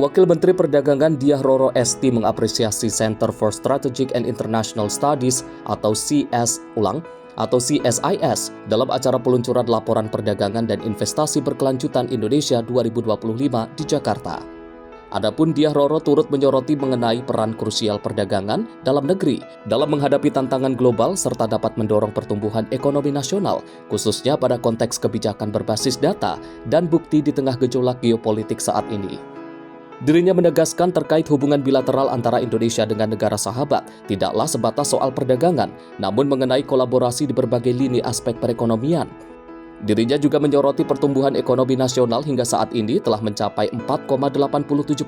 Wakil Menteri Perdagangan Diah Roro Esti mengapresiasi Center for Strategic and International Studies atau CSIS dalam acara peluncuran Laporan Perdagangan dan Investasi Berkelanjutan Indonesia 2025 di Jakarta. Adapun Diah Roro turut menyoroti mengenai peran krusial perdagangan dalam negeri dalam menghadapi tantangan global serta dapat mendorong pertumbuhan ekonomi nasional, khususnya pada konteks kebijakan berbasis data dan bukti di tengah gejolak geopolitik saat ini. Dirinya menegaskan terkait hubungan bilateral antara Indonesia dengan negara sahabat tidaklah sebatas soal perdagangan, namun mengenai kolaborasi di berbagai lini aspek perekonomian. Dirinya juga menyoroti pertumbuhan ekonomi nasional hingga saat ini telah mencapai 4,87%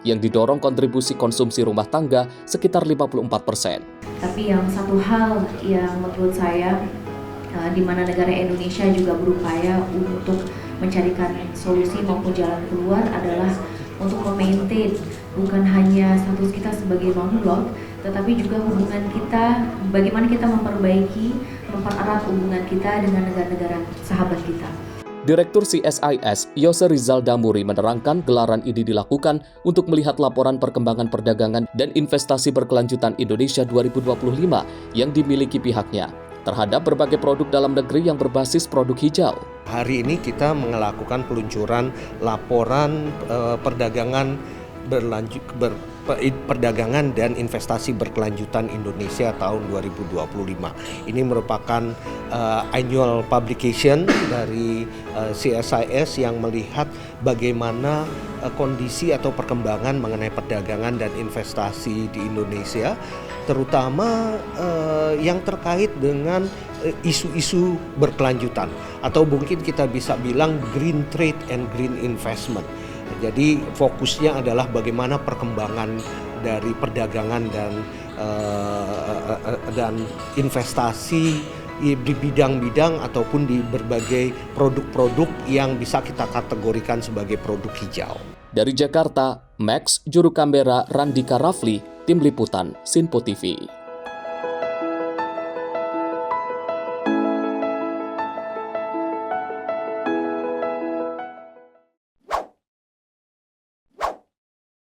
yang didorong kontribusi konsumsi rumah tangga sekitar 54%. Tapi yang satu hal yang menurut saya di mana negara Indonesia juga berupaya untuk mencarikan solusi maupun jalan keluar adalah untuk memaintain bukan hanya status kita sebagai non-blok, tetapi juga hubungan kita, bagaimana kita mempererat hubungan kita dengan negara-negara sahabat kita. Direktur CSIS, Yose Rizal Damuri menerangkan gelaran ini dilakukan untuk melihat laporan perkembangan perdagangan dan investasi berkelanjutan Indonesia 2025 yang dimiliki pihaknya terhadap berbagai produk dalam negeri yang berbasis produk hijau. Hari ini kita melakukan peluncuran laporan perdagangan perdagangan dan investasi berkelanjutan Indonesia tahun 2025. Ini merupakan annual publication dari CSIS yang melihat bagaimana kondisi atau perkembangan mengenai perdagangan dan investasi di Indonesia, terutama yang terkait dengan isu-isu berkelanjutan atau mungkin kita bisa bilang green trade and green investment. Jadi fokusnya adalah bagaimana perkembangan dari perdagangan dan investasi di bidang-bidang ataupun di berbagai produk-produk yang bisa kita kategorikan sebagai produk hijau. Dari Jakarta, Max, juru kamera Randika Rafli, Tim Liputan, Sinpo TV.